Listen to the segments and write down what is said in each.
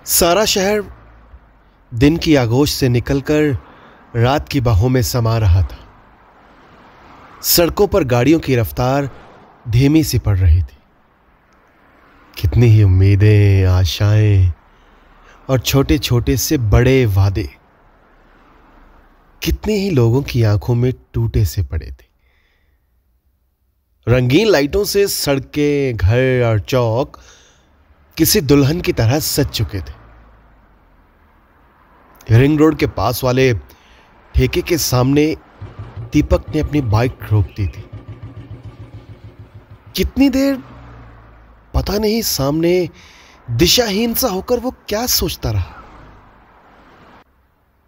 सारा शहर दिन की आगोश से निकलकर रात की बाहों में समा रहा था। सड़कों पर गाड़ियों की रफ्तार धीमी सी पड़ रही थी। कितनी ही उम्मीदें, आशाएं और छोटे छोटे से बड़े वादे कितने ही लोगों की आंखों में टूटे से पड़े थे। रंगीन लाइटों से सड़कें, घर और चौक किसी दुल्हन की तरह सज चुके थे। रिंग रोड के पास वाले ठेके के सामने दीपक ने अपनी बाइक रोक दी थी। कितनी देर पता नहीं सामने दिशाहीन सा होकर वो क्या सोचता रहा।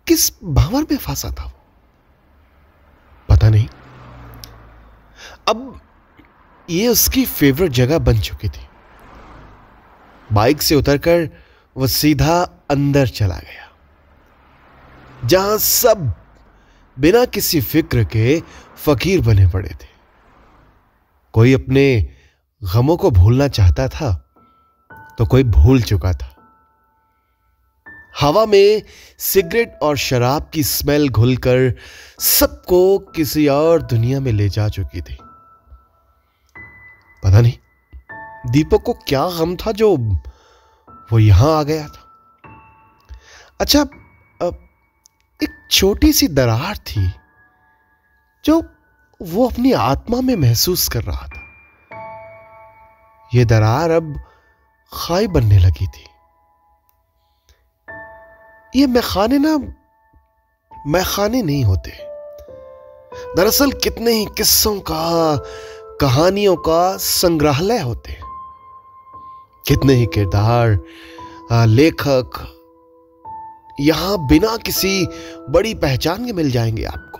किस भंवर में फंसा था वो, पता नहीं। अब ये उसकी फेवरेट जगह बन चुकी थी। बाइक से उतरकर वो सीधा अंदर चला गया, जहां सब बिना किसी फिक्र के फकीर बने पड़े थे। कोई अपने गमों को भूलना चाहता था तो कोई भूल चुका था। हवा में सिगरेट और शराब की स्मेल घुलकर सबको किसी और दुनिया में ले जा चुकी थी। पता नहीं दीपक को क्या गम था जो वो यहां आ गया था। अच्छा, एक छोटी सी दरार थी जो वो अपनी आत्मा में महसूस कर रहा था। यह दरार अब खाई बनने लगी थी। ये मैखाने नहीं होते। दरअसल कितने ही किस्सों का, कहानियों का संग्रहालय होते। कितने ही किरदार, लेखक यहां बिना किसी बड़ी पहचान के मिल जाएंगे आपको।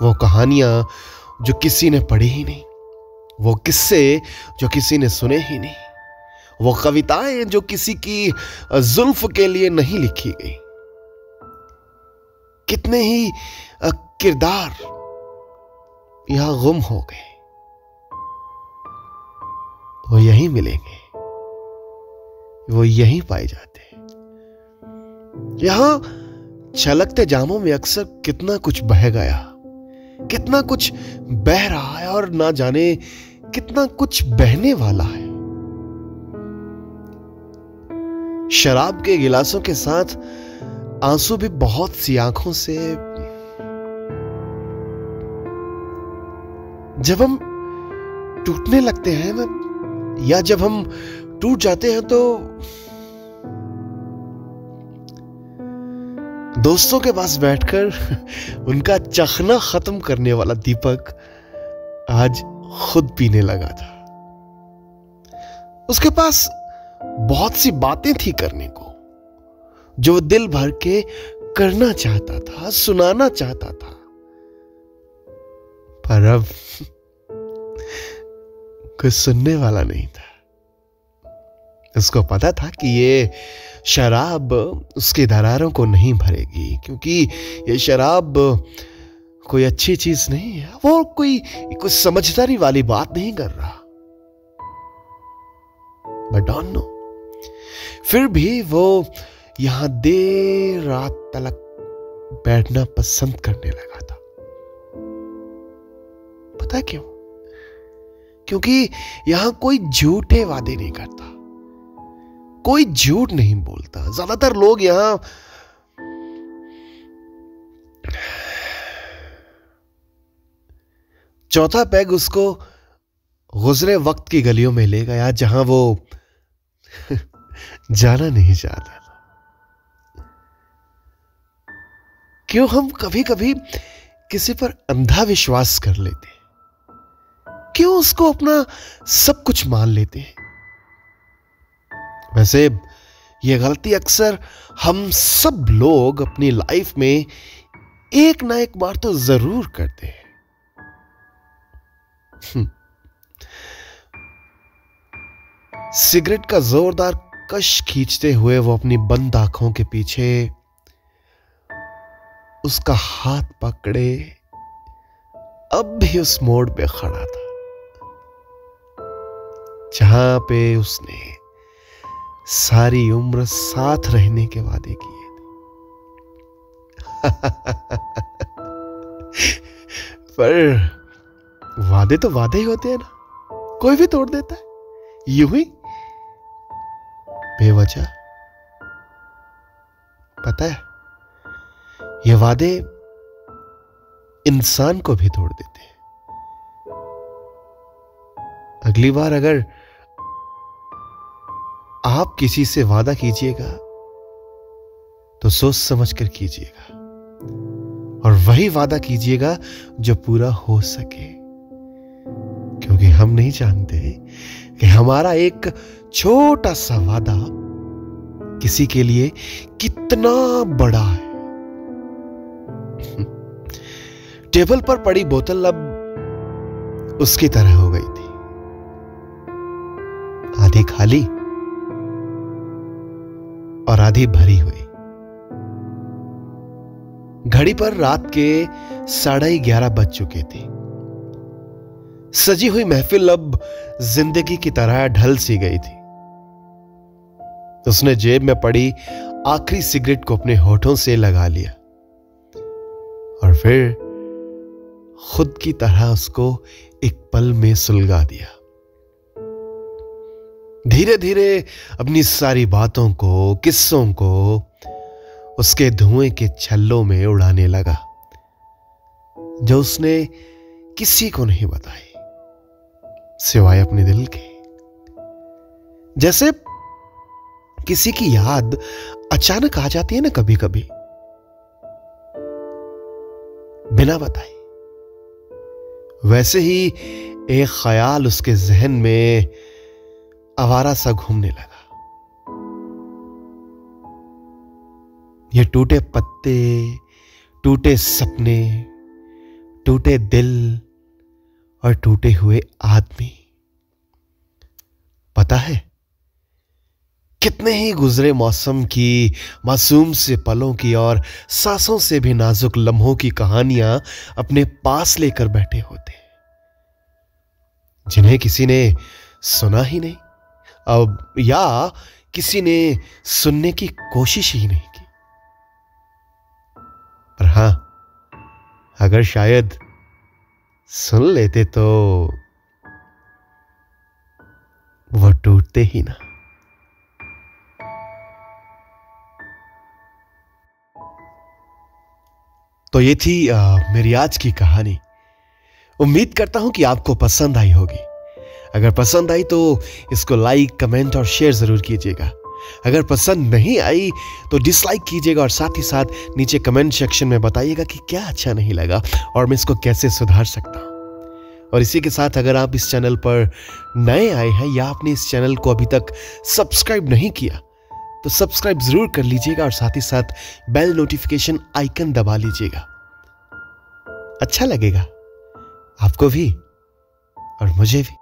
वो कहानियां जो किसी ने पढ़ी ही नहीं, वो किस्से जो किसी ने सुने ही नहीं, वो कविताएं जो किसी की जुल्फ के लिए नहीं लिखी गई। कितने ही किरदार यहां गुम हो गए। वो यहीं मिलेंगे, वो यहीं पाए जाते हैं। यहां छलकते जामों में अक्सर कितना कुछ बह गया, कितना कुछ बह रहा है और ना जाने कितना कुछ बहने वाला है। शराब के गिलासों के साथ आंसू भी बहुत सी आंखों से जब हम टूटने लगते हैं ना, या जब हम टूट जाते हैं तो दोस्तों के पास बैठकर उनका चखना खत्म करने वाला दीपक आज खुद पीने लगा था। उसके पास बहुत सी बातें थी करने को, जो दिल भर के करना चाहता था, सुनाना चाहता था। पर अब कुछ सुनने वाला नहीं था। उसको पता था कि ये शराब उसकी दरारों को नहीं भरेगी, क्योंकि ये शराब कोई अच्छी चीज नहीं है। वो कोई कुछ समझदारी वाली बात नहीं कर रहा। बट डोंट नो, फिर भी वो यहां देर रात तक बैठना पसंद करने लगा था। पता क्यों? क्योंकि यहां कोई झूठे वादे नहीं करता, कोई झूठ नहीं बोलता। ज्यादातर लोग यहां चौथा पैग उसको गुजरे वक्त की गलियों में ले गया, जहां वो जाना नहीं चाहता था। क्यों हम कभी कभी किसी पर अंधा विश्वास कर लेते हैं? क्यों उसको अपना सब कुछ मान लेते हैं? वैसे ये गलती अक्सर हम सब लोग अपनी लाइफ में एक ना एक बार तो जरूर करते हैं। सिगरेट का जोरदार कश खींचते हुए वो अपनी बंद आंखों के पीछे उसका हाथ पकड़े अब भी उस मोड़ पे खड़ा था, जहां पे उसने सारी उम्र साथ रहने के वादे किए थे। पर वादे तो वादे ही होते हैं ना, कोई भी तोड़ देता है यूं ही बेवजह। पता है, ये वादे इंसान को भी तोड़ देते हैं। अगली बार अगर आप किसी से वादा कीजिएगा तो सोच समझ कर कीजिएगा, और वही वादा कीजिएगा जो पूरा हो सके, क्योंकि हम नहीं जानते कि हमारा एक छोटा सा वादा किसी के लिए कितना बड़ा है। टेबल पर पड़ी बोतल अब उसकी तरह हो गई थी, आधी खाली और आधी भरी हुई। घड़ी पर रात के 11:30 बज चुके थे। सजी हुई महफिल अब जिंदगी की तरह ढल सी गई थी। उसने जेब में पड़ी आखिरी सिगरेट को अपने होठों से लगा लिया और फिर खुद की तरह उसको एक पल में सुलगा दिया। धीरे धीरे अपनी सारी बातों को, किस्सों को उसके धुएं के छल्लों में उड़ाने लगा, जो उसने किसी को नहीं बताई सिवाय अपने दिल के। जैसे किसी की याद अचानक आ जाती है ना कभी कभी, बिना बताए, वैसे ही एक ख्याल उसके जहन में आवारा सा घूमने लगा। ये टूटे पत्ते, टूटे सपने, टूटे दिल और टूटे हुए आदमी। पता है, कितने ही गुजरे मौसम की, मासूम से पलों की और सांसों से भी नाजुक लम्हों की कहानियां अपने पास लेकर बैठे होते हैं, जिन्हें किसी ने सुना ही नहीं, अब या किसी ने सुनने की कोशिश ही नहीं की। पर हां, अगर शायद सुन लेते तो वो टूटते ही ना। तो ये थी मेरी आज की कहानी। उम्मीद करता हूं कि आपको पसंद आई होगी। अगर पसंद आई तो इसको लाइक, कमेंट और शेयर जरूर कीजिएगा। अगर पसंद नहीं आई तो डिसलाइक कीजिएगा और साथ ही साथ नीचे कमेंट सेक्शन में बताइएगा कि क्या अच्छा नहीं लगा और मैं इसको कैसे सुधार सकता हूं। और इसी के साथ अगर आप इस चैनल पर नए आए हैं या आपने इस चैनल को अभी तक सब्सक्राइब नहीं किया तो सब्सक्राइब जरूर कर लीजिएगा और साथ ही साथ बेल नोटिफिकेशन आइकन दबा लीजिएगा। अच्छा लगेगा आपको भी और मुझे भी।